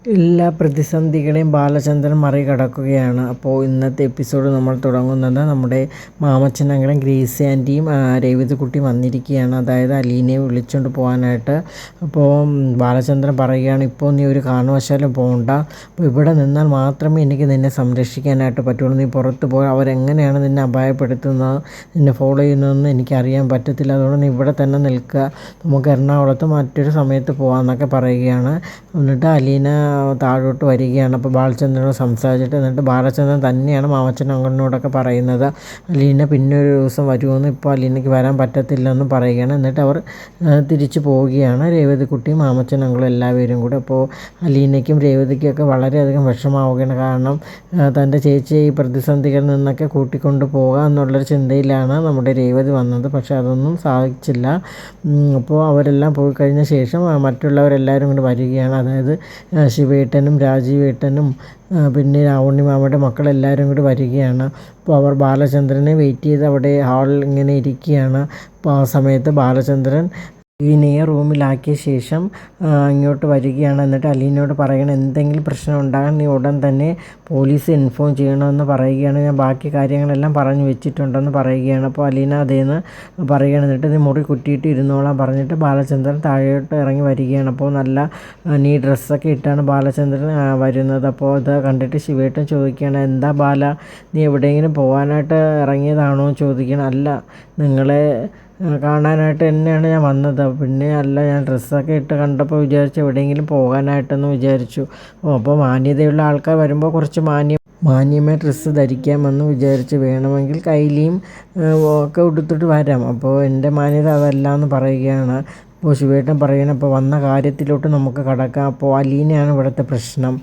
എല്ലാ പ്രതിസന്ധികളെയും ബാലചന്ദ്രൻ മറികടക്കുകയാണ്. അപ്പോൾ ഇന്നത്തെ എപ്പിസോഡ് നമ്മൾ തുടങ്ങുന്നത് നമ്മുടെ മാമച്ചനങ്ങളും ഗ്രേസി ആൻറ്റിയും രേവതിക്കുട്ടിയും വന്നിരിക്കുകയാണ്. അതായത് അലീനയെ വിളിച്ചുകൊണ്ട് പോകാനായിട്ട്. അപ്പോൾ ബാലചന്ദ്രൻ പറയുകയാണ്, ഇപ്പോൾ നീ ഒരു കാരണവശാലും പോകണ്ട, അപ്പോൾ ഇവിടെ നിന്നാൽ മാത്രമേ എനിക്ക് നിന്നെ സംരക്ഷിക്കാനായിട്ട് പറ്റുള്ളൂ. നീ പുറത്ത് പോയി അവരെങ്ങനെയാണ് നിന്നെ അപായപ്പെടുത്തുന്നത്, നിന്നെ ഫോളോ ചെയ്യുന്നതെന്ന് എനിക്കറിയാൻ പറ്റത്തില്ല. അതുകൊണ്ട് നീ ഇവിടെ തന്നെ നിൽക്കുക, നമുക്ക് എറണാകുളത്ത് മറ്റൊരു സമയത്ത് പോകാമെന്നൊക്കെ പറയുകയാണ്. എന്നിട്ട് അലീന താഴോട്ട് വരികയാണ്. അപ്പോൾ ബാലചന്ദ്രനോട് സംസാരിച്ചിട്ട് എന്നിട്ട് ബാലചന്ദ്രൻ തന്നെയാണ് മാമച്ചനും അങ്കിളിനോടൊക്കെ പറയുന്നത്, അലീന പിന്നെ ഒരു ദിവസം വരുമെന്ന്, ഇപ്പോൾ അലീനയ്ക്ക് വരാൻ പറ്റത്തില്ലെന്ന് പറയുകയാണ്. എന്നിട്ട് അവർ തിരിച്ചു പോവുകയാണ്, രേവതിക്കുട്ടിയും മാമച്ചനും അങ്കിളും എല്ലാവരും കൂടെ. അപ്പോൾ അലീനയ്ക്കും രേവതിക്കൊക്കെ വളരെയധികം വിഷമാവുകയാണ്. കാരണം തൻ്റെ ചേച്ചിയെ ഈ പ്രതിസന്ധികളിൽ നിന്നൊക്കെ കൂട്ടിക്കൊണ്ട് പോകുക എന്നുള്ളൊരു ചിന്തയിലാണ് നമ്മുടെ രേവതി വന്നത്. പക്ഷേ അതൊന്നും സാധിച്ചില്ല. അപ്പോൾ അവരെല്ലാം പോയി കഴിഞ്ഞ ശേഷം മറ്റുള്ളവരെല്ലാവരും കൂടി വരികയാണ്. അതായത് ശിവേട്ടനും രാജീവേട്ടനും പിന്നെ രാവുണ്ണി മാമയുടെ മക്കളെല്ലാവരും കൂടി വരികയാണ്. അപ്പോൾ അവർ ബാലചന്ദ്രനെ വെയിറ്റ് ചെയ്ത് അവിടെ ഹാളിൽ ഇങ്ങനെ ഇരിക്കുകയാണ്. അപ്പോൾ ആ സമയത്ത് ബാലചന്ദ്രൻ അലീനയെ റൂമിലാക്കിയ ശേഷം ഇങ്ങോട്ട് വരികയാണ്. എന്നിട്ട് അലീനയോട് പറയണം, എന്തെങ്കിലും പ്രശ്നം ഉണ്ടാകാൻ നീ ഉടൻ തന്നെ പോലീസ് ഇൻഫോം ചെയ്യണമെന്ന് പറയുകയാണ്. ഞാൻ ബാക്കി കാര്യങ്ങളെല്ലാം പറഞ്ഞു വെച്ചിട്ടുണ്ടെന്ന് പറയുകയാണ്. അപ്പോൾ അലീന അതേന്ന് പറയുകയാണ്. എന്നിട്ട് നീ മുറി കുറ്റിയിട്ട് ഇരുന്നോളാൻ പറഞ്ഞിട്ട് ബാലചന്ദ്രൻ താഴോട്ട് ഇറങ്ങി വരികയാണ്. അപ്പോൾ നല്ല നീ ഡ്രസ്സൊക്കെ ഇട്ടാണ് ബാലചന്ദ്രൻ വരുന്നത്. അപ്പോൾ ഇത് കണ്ടിട്ട് ശിവേട്ടൻ ചോദിക്കുകയാണ്, എന്താ ബാല, നീ എവിടെയെങ്കിലും പോകാനായിട്ട് ഇറങ്ങിയതാണോ ചോദിക്കണം. അല്ല, നിങ്ങളെ കാണാനായിട്ട് തന്നെയാണ് ഞാൻ വന്നത്. പിന്നെ അല്ല, ഞാൻ ഡ്രസ്സൊക്കെ ഇട്ട് കണ്ടപ്പോൾ വിചാരിച്ചു എവിടെയെങ്കിലും പോകാനായിട്ടെന്ന് വിചാരിച്ചു. അപ്പോൾ മാന്യതയുള്ള ആൾക്കാർ വരുമ്പോൾ കുറച്ച് മാന്യമായ ഡ്രസ്സ് ധരിക്കാമെന്ന് വിചാരിച്ച്, വേണമെങ്കിൽ കൈലിയും ഒക്കെ ഉടുത്തിട്ട് വരാം. അപ്പോൾ എൻ്റെ മാന്യത അതല്ല എന്ന് പറയുകയാണ്. അപ്പോൾ ശിവേട്ടൻ പറയണം, അപ്പോൾ വന്ന കാര്യത്തിലോട്ട് നമുക്ക് കടക്കാം. അപ്പോൾ അലീനയാണ് ഇവിടുത്തെ പ്രശ്നം.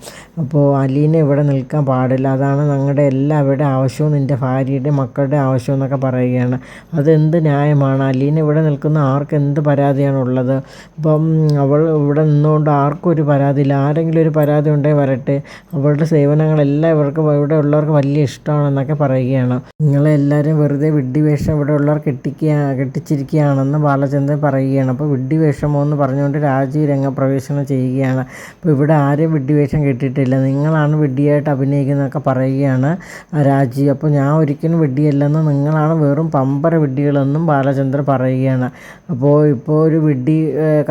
അപ്പോൾ അലീന ഇവിടെ നിൽക്കാൻ പാടില്ല, അതാണ് ഞങ്ങളുടെ എല്ലാവരുടെ ആവശ്യവും നിൻ്റെ ഭാര്യയുടെ മക്കളുടെ ആവശ്യം എന്നൊക്കെ പറയുകയാണ്. അതെന്ത് ന്യായമാണ്? അലീന ഇവിടെ നിൽക്കുന്ന ആർക്ക് എന്ത് പരാതിയാണുള്ളത്? അപ്പം അവൾ ഇവിടെ നിന്നുകൊണ്ട് ആർക്കും ഒരു പരാതിയില്ല. ആരെങ്കിലും ഒരു പരാതി ഉണ്ടെങ്കിൽ വരട്ടെ, അവളുടെ സേവനങ്ങളെല്ലാം ഇവിടെ ഉള്ളവർക്ക് വലിയ ഇഷ്ടമാണെന്നൊക്കെ പറയുകയാണ്. നിങ്ങളെല്ലാവരും വെറുതെ വിഡ്ഢിവേഷം ഇവിടെ ഉള്ളവർ കെട്ടിച്ചിരിക്കുകയാണെന്ന് ബാലചന്ദ്രൻ പറയുകയാണ്. അപ്പോൾ വിഡ്ഢിവേഷമോ എന്ന് പറഞ്ഞുകൊണ്ട് രാജീവ് രംഗപ്രവേശനം ചെയ്യുകയാണ്. അപ്പോൾ ഇവിടെ ആരും വിഡ്ഢിവേഷം കെട്ടിയിട്ടില്ല, നിങ്ങളാണ് വിഡ്ഢിയായിട്ട് അഭിനയിക്കുന്നതൊക്കെ പറയുകയാണ് രാജീവ്. അപ്പോൾ ഞാൻ ഒരിക്കലും വിഡ്ഢിയല്ലെന്ന്, നിങ്ങളാണ് വെറും പമ്പര വിഡ്ഢികളെന്നും ബാലചന്ദ്രൻ പറയുകയാണ്. അപ്പോൾ ഒരു വിഡ്ഢി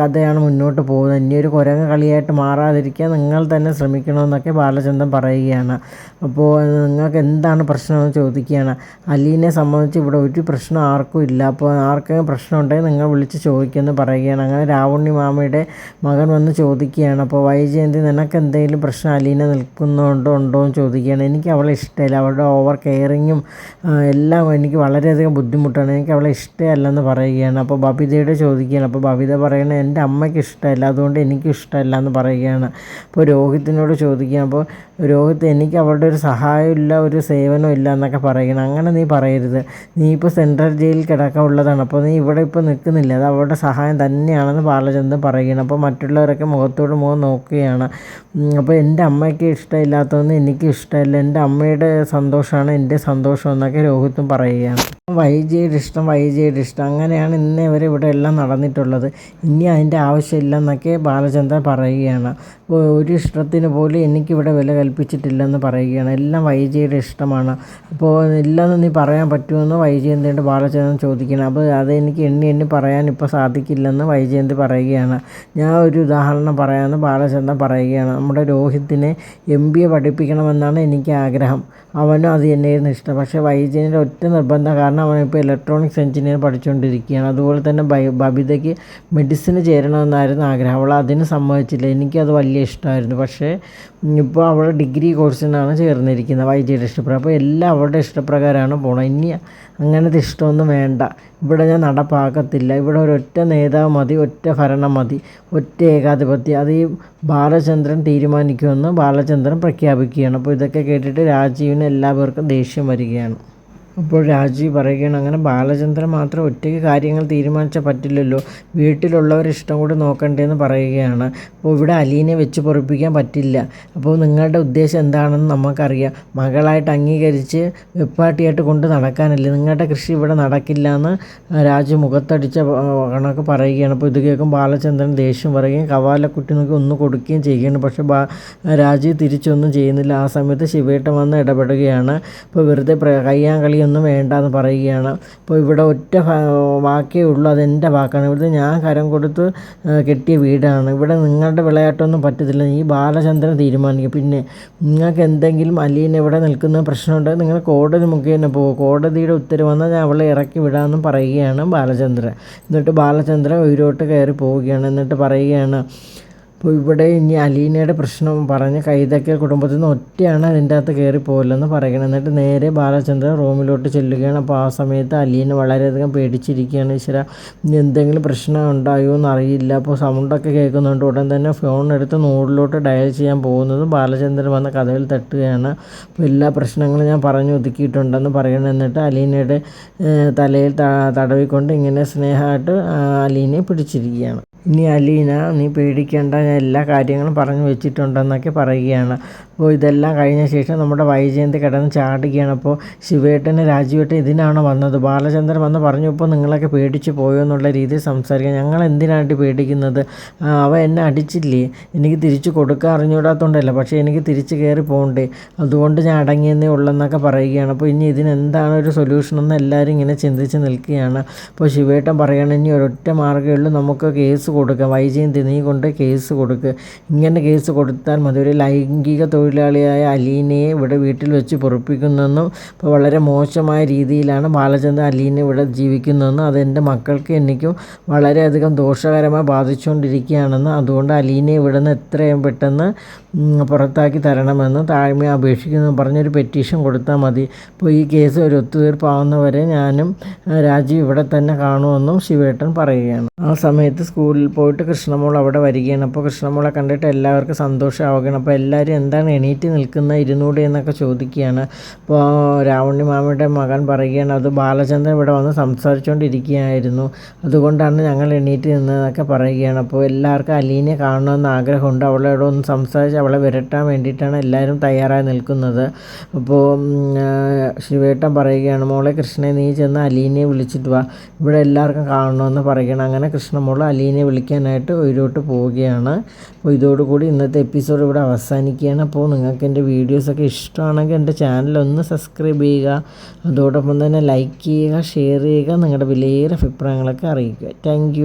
കഥയാണ് മുന്നോട്ട് പോകുന്നത്. ഇനി ഒരു കുരങ്ങ് കളിയായിട്ട് മാറാതിരിക്കാൻ നിങ്ങൾ തന്നെ ശ്രമിക്കണമെന്നൊക്കെ ബാലചന്ദ്രൻ പറയുകയാണ്. അപ്പോൾ നിങ്ങൾക്ക് എന്താണ് പ്രശ്നമെന്ന് ചോദിക്കുകയാണ്. അലീനെ സംബന്ധിച്ച് ഇവിടെ ഒരു പ്രശ്നം ആർക്കും ഇല്ല, അപ്പോൾ ആർക്കെങ്കിലും പ്രശ്നം ഉണ്ടെങ്കിൽ നിങ്ങൾ വിളിച്ച് ചോദിക്കുമെന്ന് പറയുകയാണ്. അങ്ങനെ രാവുണ്ണി മാമയുടെ മകൻ വന്ന് ചോദിക്കുകയാണ്, അപ്പോൾ വൈജയന്തി നിനക്ക് എന്തെങ്കിലും പ്രശ്നം അലീന നിൽക്കുന്നുണ്ടോ എന്ന് ചോദിക്കുകയാണ്. എനിക്ക് അവളെ ഇഷ്ടമില്ല, അവളുടെ ഓവർ കെയറിങ്ങും എല്ലാം എനിക്ക് വളരെയധികം ബുദ്ധിമുട്ടാണ്, എനിക്ക് അവളെ ഇഷ്ടമല്ലെന്ന് പറയുകയാണ്. അപ്പോൾ ബബിതയോട് ചോദിക്കുകയാണ്. അപ്പോൾ ബബിത പറയണത് എൻ്റെ അമ്മയ്ക്ക് ഇഷ്ടമല്ല, അതുകൊണ്ട് എനിക്കും ഇഷ്ടമല്ല എന്ന് പറയുകയാണ്. അപ്പോൾ രോഹിത്തിനോട് ചോദിക്കുകയാണ്. അപ്പോൾ രോഹിത്ത്, എനിക്ക് അവളുടെ ഒരു സഹായമില്ല, ഒരു സേവനവും ഇല്ല എന്നൊക്കെ പറയണം. അങ്ങനെ നീ പറയരുത്, നീ ഇപ്പോൾ സെൻട്രൽ ജയിലിൽ കിടക്കാനുള്ളതാണ്, അപ്പോൾ നീ ഇവിടെ ഇപ്പോൾ നിൽക്കുന്നില്ല, അത് അവളുടെ സഹായം തന്നെയാണെന്ന് ബാലചന്ദ്രൻ പറയുകയാണ്. അപ്പോൾ മറ്റുള്ളവരൊക്കെ മുഖത്തോട് മുഖം നോക്കുകയാണ്. അപ്പോൾ എൻ്റെ അമ്മയ്ക്ക് ഇഷ്ടമില്ലാത്തതൊന്നും എനിക്ക് ഇഷ്ടമല്ല, എൻ്റെ അമ്മയുടെ സന്തോഷമാണ് എൻ്റെ സന്തോഷം എന്നൊക്കെ രോഹിത്തും പറയുകയാണ്. വൈജയുടെ ഇഷ്ടം അങ്ങനെയാണ് ഇന്നേ വരെ ഇവിടെ എല്ലാം നടന്നിട്ടുള്ളത്, ഇനി അതിൻ്റെ ആവശ്യമില്ലെന്നൊക്കെ ബാലചന്ദ്രൻ പറയുകയാണ്. അപ്പോൾ ഒരു ഇഷ്ടത്തിന് പോലും എനിക്കിവിടെ വില കൽപ്പിച്ചിട്ടില്ലെന്ന് പറയുകയാണ്. എല്ലാം വൈജയുടെ ഇഷ്ടമാണ്, അപ്പോൾ ഇല്ലെന്ന് നീ പറയാൻ പറ്റുമെന്ന് വൈജയന്തിയോട് ബാലചന്ദ്രൻ ചോദിക്കണം. അപ്പോൾ അതെനിക്ക് എണ്ണി പറയാൻ ഇപ്പോൾ സാധിക്കില്ലെന്ന് വൈജയന്തി പറയുകയാണ്. ഞാൻ ഒരു ഉദാഹരണം പറയാമെന്ന് ബാലചന്ദ്രൻ പറയുകയാണ്. നമ്മുടെ രോഹിത്തിനെ MBA പഠിപ്പിക്കണമെന്നാണ് എനിക്ക് ആഗ്രഹം, അവനും അത് തന്നെയായിരുന്നു ഇഷ്ടം. പക്ഷേ വൈജയൻ്റെ ഒറ്റ നിർബന്ധം കാരണം അവനിപ്പോൾ ഇലക്ട്രോണിക്സ് എഞ്ചിനീയർ പഠിച്ചുകൊണ്ടിരിക്കുകയാണ്. അതുപോലെ തന്നെ ബബിതയ്ക്ക് മെഡിസിന് ചേരണമെന്നായിരുന്നു ആഗ്രഹം, അവൾ അതിന് സമ്മതിച്ചില്ല. എനിക്കത് വലിയ ഇഷ്ടമായിരുന്നു, പക്ഷേ ഇപ്പോൾ അവൾ ഡിഗ്രി കോഴ്സിനാണ് ചേർന്നിരിക്കുന്നത് വൈജയുടെ ഇഷ്ടപ്രകാരം. അപ്പോൾ എല്ലാം അവളുടെ ഇഷ്ടപ്രകാരമാണ് പോകണം. ഇനി അങ്ങനത്തെ ഇഷ്ടമൊന്നും വേണ്ട, ഇവിടെ ഞാൻ നടപ്പാക്കത്തില്ല, ഇവിടെ ഒരൊറ്റ നേതാവ് മതി, ഒറ്റ ഭരണം മതി, ഒറ്റ ഏകാധിപത്യം, അത് ഈ ബാലചന്ദ്രൻ തീരുമാനിക്കുമെന്ന് ബാലചന്ദ്രൻ പ്രഖ്യാപിക്കുകയാണ്. അപ്പോൾ ഇതൊക്കെ കേട്ടിട്ട് രാജീവിന് എല്ലാവർക്കും ദേഷ്യം വരികയാണ്. അപ്പോൾ രാജീവ് പറയുകയാണ്, അങ്ങനെ ബാലചന്ദ്രൻ മാത്രം ഒറ്റയ്ക്ക് കാര്യങ്ങൾ തീരുമാനിച്ചാൽ പറ്റില്ലല്ലോ, വീട്ടിലുള്ളവർ ഇഷ്ടം കൂടി നോക്കണ്ടേന്ന് പറയുകയാണ്. അപ്പോൾ ഇവിടെ അലീനെ വെച്ച് പൊറിപ്പിക്കാൻ പറ്റില്ല. അപ്പോൾ നിങ്ങളുടെ ഉദ്ദേശം എന്താണെന്ന് നമുക്കറിയാം. മകളായിട്ട് അംഗീകരിച്ച് വെപ്പാട്ടിയായിട്ട് കൊണ്ട് നടക്കാനല്ലേ, നിങ്ങളുടെ കൃഷി ഇവിടെ നടക്കില്ല എന്ന് രാജു മുഖത്തടിച്ച കണക്ക് പറയുകയാണ്. അപ്പോൾ ഇത് കേൾക്കും ബാലചന്ദ്രൻ ദേഷ്യം പറയുകയും കവാലക്കുട്ടി നോക്കി ഒന്ന് കൊടുക്കുകയും ചെയ്യുകയാണ്. പക്ഷേ രാജീവ് തിരിച്ചൊന്നും ചെയ്യുന്നില്ല. ആ സമയത്ത് ശിവേട്ടൻ വന്ന് ഇടപെടുകയാണ്. ഇപ്പോൾ വെറുതെ കയ്യാൻ കളിയൊന്നും വേണ്ടെന്ന് പറയുകയാണ്. അപ്പോൾ ഇവിടെ ഒറ്റ വാക്കേ ഉള്ളൂ, അതെൻ്റെ വാക്കാണ്. ഇവിടുത്തെ ഞാൻ കരം കൊടുത്ത് കെട്ടിയ വീടാണ്. ഇവിടെ നിങ്ങളുടെ വിളയാട്ടമൊന്നും പറ്റത്തില്ല. ഈ ബാലചന്ദ്രൻ തീരുമാനിക്കും. പിന്നെ നിങ്ങൾക്ക് എന്തെങ്കിലും അലീന ഇവിടെ നിൽക്കുന്ന പ്രശ്നമുണ്ടെങ്കിൽ നിങ്ങൾ കോടതി മുഖേന പോകും. കോടതിയുടെ ഉത്തരവ് വന്നാൽ ഞാൻ അവളെ ഇറക്കി വിടാമെന്നും പറയുകയാണ് ബാലചന്ദ്രൻ. എന്നിട്ട് ബാലചന്ദ്രൻ ഉയരോട്ട് കയറി പോവുകയാണ്. എന്നിട്ട് പറയുകയാണ്, അപ്പോൾ ഇവിടെ ഇനി അലീനയുടെ പ്രശ്നം പറഞ്ഞ് കൈതക്കൽ കുടുംബത്തിൽ നിന്ന് ഒറ്റയാണ് അതിൻ്റെ അകത്ത് കയറി പോകില്ലെന്ന് പറയണം. എന്നിട്ട് നേരെ ബാലചന്ദ്രൻ റൂമിലോട്ട് ചെല്ലുകയാണ്. അപ്പോൾ ആ സമയത്ത് അലീന വളരെയധികം പേടിച്ചിരിക്കുകയാണ്. ഈശ്വര, എന്തെങ്കിലും പ്രശ്നം ഉണ്ടായോ എന്നറിയില്ല. അപ്പോൾ സൗണ്ടൊക്കെ കേൾക്കുന്നുണ്ട്. ഉടൻ തന്നെ ഫോൺ എടുത്ത് 100 ഡയൽ ചെയ്യാൻ പോകുന്നത് ബാലചന്ദ്രൻ വന്ന കഥയിൽ തട്ടുകയാണ്. അപ്പോൾ എല്ലാ പ്രശ്നങ്ങളും ഞാൻ പറഞ്ഞു ഒതുക്കിയിട്ടുണ്ടെന്ന് പറയണം. എന്നിട്ട് അലീനയുടെ തലയിൽ തടവിക്കൊണ്ട് ഇങ്ങനെ സ്നേഹമായിട്ട് അലീനയെ പിടിച്ചിരിക്കുകയാണ്. ഇനി അലീന, നീ പേടിക്കേണ്ട, ഞാൻ എല്ലാ കാര്യങ്ങളും പറഞ്ഞു വെച്ചിട്ടുണ്ടെന്നൊക്കെ പറയുകയാണ്. അപ്പോൾ ഇതെല്ലാം കഴിഞ്ഞ ശേഷം നമ്മുടെ വൈജയന്തി കിടന്ന് ചാടുകയാണ്. അപ്പോൾ ശിവേട്ടന് രാജീവേട്ടൻ ഇതിനാണോ വന്നത്, ബാലചന്ദ്രൻ വന്ന് പറഞ്ഞപ്പോൾ നിങ്ങളൊക്കെ പേടിച്ച് പോയോ എന്നുള്ള രീതിയിൽ സംസാരിക്കുക. ഞങ്ങൾ എന്തിനായിട്ട് പേടിക്കുന്നത്, അവ എന്നെ അടിച്ചില്ലേ, എനിക്ക് തിരിച്ച് കൊടുക്കാൻ അറിഞ്ഞുകൂടാത്തതുകൊണ്ടല്ല, പക്ഷേ എനിക്ക് തിരിച്ച് കയറി പോകണ്ടേ, അതുകൊണ്ട് ഞാൻ അടങ്ങിയെന്നേ ഉള്ളെന്നൊക്കെ പറയുകയാണ്. അപ്പോൾ ഇനി ഇതിനെന്താണ് ഒരു സൊല്യൂഷനെന്ന് എല്ലാവരും ഇങ്ങനെ ചിന്തിച്ച് നിൽക്കുകയാണ്. അപ്പോൾ ശിവേട്ടൻ പറയുകയാണ്, ഇനി ഒരൊറ്റ മാർഗ്ഗമേ ഉള്ളൂ, നമുക്ക് കേസ് കൊടുക്കുക, വൈജയന്തി നീ കൊണ്ട് കേസ് കൊടുക്കുക. ഇങ്ങനെ കേസ് കൊടുത്താൽ മതി, ഒരു ലൈംഗിക തൊഴിലാളിയായ അലീനയെ ഇവിടെ വീട്ടിൽ വെച്ച് പൊറിപ്പിക്കുന്നെന്നും ഇപ്പോൾ വളരെ മോശമായ രീതിയിലാണ് ബാലചന്ദ്രൻ അലീന ഇവിടെ ജീവിക്കുന്നതെന്നും അതെൻ്റെ മക്കൾക്ക് എനിക്കും വളരെയധികം ദോഷകരമായി ബാധിച്ചുകൊണ്ടിരിക്കുകയാണെന്ന്, അതുകൊണ്ട് അലീനയെ ഇവിടെ നിന്ന് എത്രയും പെട്ടെന്ന് പുറത്താക്കി തരണമെന്ന് താഴ്മ അപേക്ഷിക്കുന്നു പറഞ്ഞൊരു പെറ്റീഷൻ കൊടുത്താൽ മതി. അപ്പോൾ ഈ കേസ് ഒരു ഒത്തുതീർപ്പാവുന്നവരെ ഞാനും രാജീവ് ഇവിടെ തന്നെ കാണുമെന്നും ശിവേട്ടൻ പറയുകയാണ്. ആ സമയത്ത് സ്കൂളിൽ പോയിട്ട് കൃഷ്ണമോൾ അവിടെ വരികയാണ്. അപ്പോൾ കൃഷ്ണമോളെ കണ്ടിട്ട് എല്ലാവർക്കും സന്തോഷമാവുകയാണ്. അപ്പോൾ എല്ലാവരും എന്താണ് എണീറ്റ് നിൽക്കുന്ന ഇരുന്നൂടെ എന്നൊക്കെ ചോദിക്കുകയാണ്. അപ്പോൾ രാവണി മാമയുടെ മകൻ പറയുകയാണ്, അത് ബാലചന്ദ്രൻ ഇവിടെ വന്ന് സംസാരിച്ചുകൊണ്ടിരിക്കുകയായിരുന്നു, അതുകൊണ്ടാണ് ഞങ്ങൾ എണീറ്റ് നിന്നതെന്നൊക്കെ പറയുകയാണ്. അപ്പോൾ എല്ലാവർക്കും അലീനെ കാണണമെന്ന് ആഗ്രഹമുണ്ട്. അവളോട് ഒന്ന് സംസാരിച്ച് അവളെ വിരട്ടാൻ വേണ്ടിയിട്ടാണ് എല്ലാവരും തയ്യാറായി നിൽക്കുന്നത്. അപ്പോൾ ശിവേട്ടൻ പറയുകയാണ്, മോളെ കൃഷ്ണനെ നീ ചെന്ന് അലീനയെ വിളിച്ചിട്ട് വാ, ഇവിടെ എല്ലാവർക്കും കാണണമെന്ന് പറയുകയാണ്. അങ്ങനെ കൃഷ്ണമോൾ അലീനയെ വിളിക്കാനായിട്ട് ഉയരോട്ട് പോവുകയാണ്. അപ്പോൾ ഇതോടുകൂടി ഇന്നത്തെ എപ്പിസോഡ് ഇവിടെ അവസാനിക്കുകയാണ്. അപ്പോൾ നിങ്ങൾക്ക് എൻ്റെ വീഡിയോസൊക്കെ ഇഷ്ടമാണെങ്കിൽ എൻ്റെ ചാനലൊന്ന് സബ്സ്ക്രൈബ് ചെയ്യുക, അതോടൊപ്പം തന്നെ ലൈക്ക് ചെയ്യുക, ഷെയർ ചെയ്യുക, നിങ്ങളുടെ വിലയേറെ അഭിപ്രായങ്ങളൊക്കെ അറിയിക്കുക. താങ്ക്